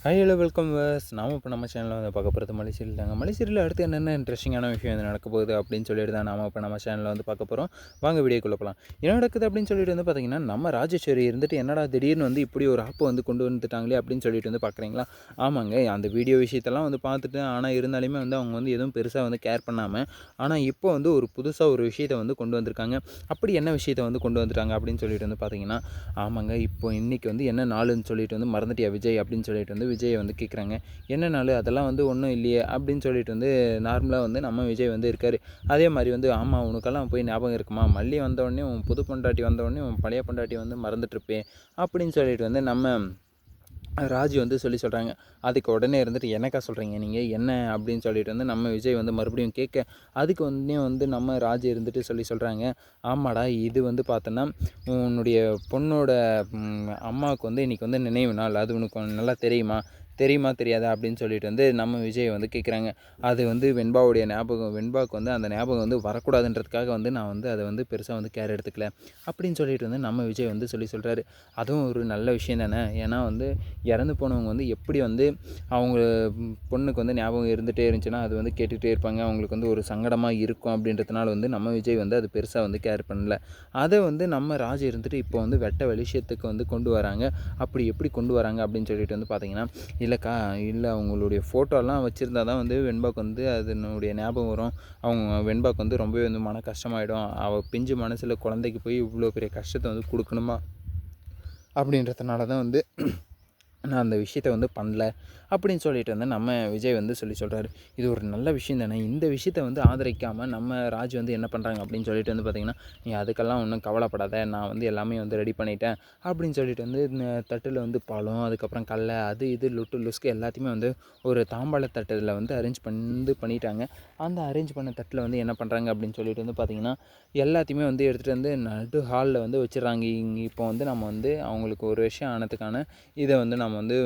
Hi hello welcome verse. நாம இப்போ நம்ம சேனலில் வந்து பார்க்க போகிறது மலேசியரில் தாங்க. மலேசியரில் அடுத்து என்னென்ன இன்ட்ரெஸ்டிங்கான விஷயம் வந்து நடக்க போகுது அப்படின்னு சொல்லிட்டு தான் நாம இப்போ நம்ம சேனலில் வந்து பார்க்க போகிறோம். வாங்க வீடியோக்குள்ளே போகலாம். என்ன நடக்குது அப்படின்னு சொல்லிட்டு வந்து பார்த்தீங்கன்னா, நம்ம ராஜேஸ்வரி இருந்துட்டு என்னடா திடீர்னு வந்து இப்படி ஒரு ஆப்பை வந்து கொண்டு வந்துட்டாங்களே அப்படின்னு சொல்லிட்டு வந்து பார்க்குறீங்களா? ஆமாங்க, அந்த வீடியோ விஷயத்தெல்லாம் வந்து பார்த்துட்டு, ஆனால் இருந்தாலுமே வந்து அவங்க வந்து எதுவும் பெருசாக வந்து கேர் பண்ணாமல், ஆனால் இப்போ வந்து ஒரு புதுசாக ஒரு விஷயத்தை வந்து கொண்டு வந்திருக்காங்க. அப்படி என்ன விஷயத்தை வந்து கொண்டு வந்துட்டாங்க அப்படின்னு சொல்லிட்டு வந்து பார்த்தீங்கன்னா, ஆமாங்க, இப்போ இன்றைக்கி வந்து என்ன நாளுன்னு சொல்லிட்டு வந்து மறந்துட்டியா விஜய் அப்படின்னு சொல்லிட்டு வந்து விஜயை வந்து கேட்குறாங்க. என்ன நாள் அதெல்லாம் வந்து ஒன்றும் இல்லையே அப்படின்னு சொல்லிட்டு வந்து நார்மலாக வந்து நம்ம விஜய் வந்து இருக்கார். அதே மாதிரி வந்து ஆமாம் உனக்கெல்லாம் போய் ஞாபகம் இருக்குமா, மல்லி வந்தோடனே உன் புது பொண்டாட்டி வந்தோடனே உன் பழைய பொண்டாட்டி வந்து மறந்துட்டுருப்பேன் அப்படின்னு சொல்லிட்டு வந்து நம்ம ராஜி வந்து சொல்கிறாங்க. அதுக்கு உடனே இருந்துட்டு என்னக்கா சொல்கிறீங்க நீங்கள் என்ன அப்படின்னு சொல்லிட்டு வந்து நம்ம விஜய் வந்து மறுபடியும் கேட்க, அதுக்கு வந்து நம்ம ராஜி இருந்துட்டு சொல்கிறாங்க. ஆமாடா, இது வந்து பார்த்தோன்னா உன்னுடைய பொண்ணோட அம்மாவுக்கு வந்து இன்றைக்கி வந்து நினைவு நாள், அது உனக்கு நல்லா தெரியுமா தெரியாதா அப்படின்னு சொல்லிட்டு வந்து நம்ம விஜய் வந்து கேட்குறாங்க. அது வந்து வெண்பாவுடைய ஞாபகம், வெண்பாவுக்கு வந்து அந்த ஞாபகம் வந்து வரக்கூடாதுன்றதுக்காக வந்து நான் வந்து அதை வந்து பெருசாக வந்து கேர் எடுத்துக்கல அப்படின்னு சொல்லிட்டு வந்து நம்ம விஜய் வந்து சொல்கிறாரு. அதுவும் ஒரு நல்ல விஷயம் தானே. ஏன்னா வந்து இறந்து போனவங்க வந்து எப்படி வந்து அவங்க பொண்ணுக்கு வந்து ஞாபகம் இருந்துகிட்டே இருந்துச்சுன்னா அது வந்து கேட்டுகிட்டே இருப்பாங்க, அவங்களுக்கு வந்து ஒரு சங்கடமாக இருக்கும் அப்படின்றதுனால வந்து நம்ம விஜய் வந்து அது பெருசாக வந்து கேர் பண்ணல. அதை வந்து நம்ம ராஜ் இருந்துட்டு இப்போ வந்து வெட்ட வெளிச்சத்துக்கு வந்து கொண்டு வராங்க. அப்படி எப்படி கொண்டு வராங்க அப்படின்னு சொல்லிட்டு வந்து பார்த்தீங்கன்னா, இல்லைக்கா இல்லை, அவங்களுடைய ஃபோட்டோலாம் வச்சுருந்தா தான் வந்து வெண்பாக்கு வந்து அதனுடைய ஞாபகம் வரும். அவங்க வெண்பாக்கு வந்து ரொம்பவே வந்து மன கஷ்டமாயிடும். அவள் பிஞ்சு மனசில் குழந்தைக்கு போய் இவ்வளோ பெரிய கஷ்டத்தை வந்து கொடுக்கணுமா அப்படின்றதுனால தான் வந்து நான் அந்த விஷயத்த வந்து பண்ணல அப்படின்னு சொல்லிட்டு வந்து நம்ம விஜய் வந்து சொல்கிறாரு. இது ஒரு நல்ல விஷயம் தானே. இந்த விஷயத்த வந்து ஆதரிக்காமல் நம்ம ராஜ் வந்து என்ன பண்ணுறாங்க அப்படின்னு சொல்லிட்டு வந்து பார்த்திங்கன்னா, நீ அதுக்கெல்லாம் ஒன்றும் கவலைப்படாத, நான் வந்து எல்லாமே வந்து ரெடி பண்ணிட்டேன் அப்படின்னு சொல்லிட்டு வந்து தட்டில் வந்து பழம், அதுக்கப்புறம் கடலை, அது இது லுட்டு லுஸ்க்கு எல்லாத்தையுமே வந்து ஒரு தாம்பாள தட்டில் வந்து அரேஞ்ச் பண்ணிட்டாங்க. அந்த அரேஞ்ச் பண்ண தட்டில் வந்து என்ன பண்ணுறாங்க அப்படின்னு சொல்லிட்டு வந்து பார்த்திங்கன்னா, எல்லாத்தையுமே வந்து எடுத்துகிட்டு வந்து நடு ஹாலில் வந்து வச்சிடுறாங்க. இப்போ வந்து நம்ம வந்து அவங்களுக்கு ஒரு விஷயம் ஆனதுக்கான இதை வந்து நம்ம வந்து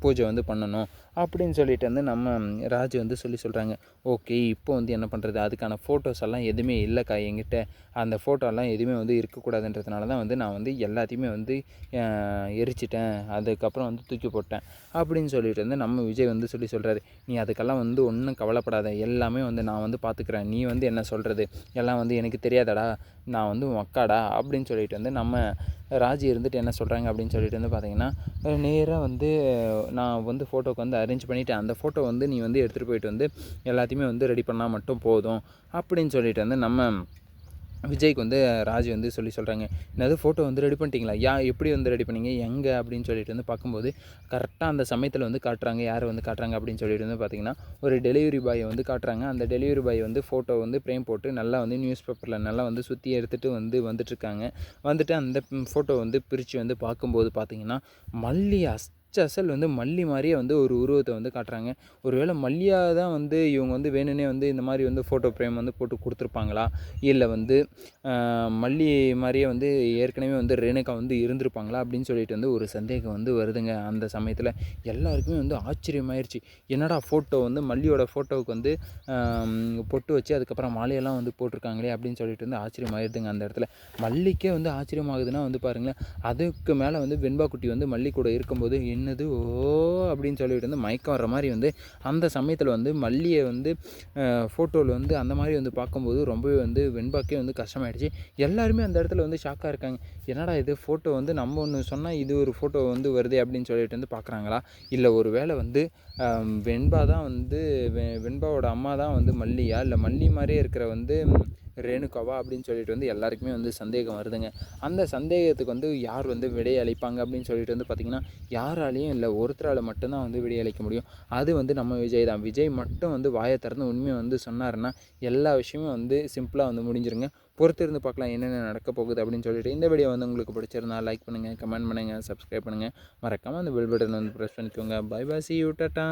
பூஜை வந்து பண்ணணும் அப்படின்னு சொல்லிட்டு வந்து நம்ம ராஜ் வந்து சொல்கிறாங்க. ஓகே, இப்போ வந்து என்ன பண்ணுறது, அதுக்கான ஃபோட்டோஸ் எல்லாம் எதுவுமே இல்லைக்கா என்கிட்ட, அந்த ஃபோட்டோலாம் எதுவுமே வந்து இருக்கக்கூடாதுன்றதுனால தான் வந்து நான் வந்து எல்லாத்தையுமே வந்து எரிச்சிட்டேன், அதுக்கப்புறம் வந்து தூக்கி போட்டேன் அப்படின்னு சொல்லிட்டு வந்து நம்ம விஜய் வந்து சொல்கிறாரு. நீ அதுக்கெல்லாம் வந்து ஒன்றும் கவலைப்படாத, எல்லாமே வந்து நான் வந்து பார்த்துக்குறேன், நீ வந்து என்ன சொல்கிறது எல்லாம் வந்து எனக்கு தெரியாதடா, நான் வந்து உன் அக்காடா அப்படின்னு சொல்லிட்டு வந்து நம்ம ராஜி இருந்துட்டு என்ன சொல்கிறாங்க அப்படின்னு சொல்லிட்டு வந்து பார்த்திங்கன்னா, நேராக வந்து நான் வந்து ஃபோட்டோக்கு வந்து அரேஞ்ச் பண்ணிவிட்டேன், அந்த ஃபோட்டோ வந்து நீ வந்து எடுத்துகிட்டு போயிட்டு வந்து எல்லாத்தையுமே வந்து ரெடி பண்ணால் மட்டும் போதும் அப்படின்னு சொல்லிட்டு வந்து நம்ம விஜய்க்கு வந்து ராஜ் வந்து சொல்கிறாங்க. என்னது ஃபோட்டோ வந்து ரெடி பண்ணிட்டீங்களா, எப்படி வந்து ரெடி பண்ணீங்க, எங்கே அப்படின்னு சொல்லிட்டு வந்து பார்க்கும்போது கரெக்டாக அந்த சமயத்தில் வந்து காட்டுறாங்க. யார் வந்து காட்டுறாங்க அப்படின்னு சொல்லிட்டு வந்து பார்த்திங்கன்னா, ஒரு டெலிவரி பாயை வந்து காட்டுறாங்க. அந்த டெலிவரி பாய் வந்து ஃபோட்டோ வந்து ஃப்ரேம் போட்டு நல்லா வந்து நியூஸ் பேப்பரில் நல்லா வந்து சுற்றி எடுத்துகிட்டு வந்துட்டுருக்காங்க. வந்துட்டு அந்த ஃபோட்டோ வந்து பிரித்து வந்து பார்க்கும்போது பார்த்திங்கன்னா, மல்லி அசல் வந்து மல்லி மாதிரியே வந்து ஒரு உருவத்தை வந்து காட்டுறாங்க. ஒருவேளை மல்லியாக தான் வந்து இவங்க வந்து வேணும்னே வந்து இந்த மாதிரி வந்து ஃபோட்டோ ஃப்ரேம் வந்து போட்டு கொடுத்துருப்பாங்களா, இல்லை வந்து மல்லி மாதிரியே வந்து ஏற்கனவே வந்து ரேணுகா வந்து இருந்திருப்பாங்களா அப்படின்னு சொல்லிட்டு வந்து ஒரு சந்தேகம் வந்து வருதுங்க. அந்த சமயத்தில் எல்லாருக்குமே வந்து ஆச்சரியமாயிருச்சு. என்னடா ஃபோட்டோ வந்து மல்லியோட ஃபோட்டோவுக்கு வந்து பொட்டு வச்சு அதுக்கப்புறம் மாலையெல்லாம் வந்து போட்டிருக்காங்களே அப்படின்னு சொல்லிட்டு வந்து ஆச்சரியமாயிருதுங்க. அந்த இடத்துல மல்லிக்கே வந்து ஆச்சரியமாகுதுன்னா வந்து பாருங்களேன், அதுக்கு மேலே வந்து வெண்பா குட்டி வந்து மல்லி கூட இருக்கும்போது என்னது ஓ அப்படின்னு சொல்லிட்டு வந்து மயக்கம் வர்ற மாதிரி வந்து அந்த சமயத்தில் வந்து மல்லியை வந்து ஃபோட்டோவில் வந்து அந்த மாதிரி வந்து பார்க்கும்போது ரொம்பவே வந்து வெண்பாக்கே வந்து கஷ்டமாயிடுச்சு. எல்லாருமே அந்த இடத்துல வந்து ஷாக்காக இருக்காங்க. என்னடா இது ஃபோட்டோ வந்து நம்ம ஒன்று சொன்னால் இது ஒரு ஃபோட்டோ வந்து வருது அப்படின்னு சொல்லிட்டு வந்து பார்க்குறாங்களா, இல்லை ஒரு வேளை வந்து வெண்பா தான் வந்து வெண்பாவோட அம்மா தான் வந்து மல்லியா, இல்லை மல்லி மாதிரியே இருக்கிற வந்து ரேணுகாவா அப்படின்னு சொல்லிட்டு வந்து எல்லாருக்குமே வந்து சந்தேகம் வருதுங்க. அந்த சந்தேகத்துக்கு வந்து யார் வந்து விடையளிப்பாங்க அப்படின்னு சொல்லிட்டு வந்து பார்த்திங்கன்னா, யாராலையும் இல்லை, ஒருத்தரால் மட்டும்தான் வந்து விடையளிக்க முடியும். அது வந்து நம்ம விஜய் தான். விஜய் மட்டும் வந்து வாயை திறந்து உண்மையை வந்து சொன்னாருன்னா எல்லா விஷயமும் வந்து சிம்பிளாக வந்து முடிஞ்சிருங்க. பொறுத்து இருந்து பார்க்கலாம் என்னென்ன நடக்க போகுது அப்படின்னு சொல்லிட்டு. இந்த வீடியோ வந்து உங்களுக்கு பிடிச்சிருந்தா லைக் பண்ணுங்கள், கமெண்ட் பண்ணுங்கள், சப்ஸ்கிரைப் பண்ணுங்கள், மறக்காமல் அந்த பெல் பட்டன் வந்து ப்ரெஸ் பண்ணிக்கோங்க. Bye bye, see you, Tata.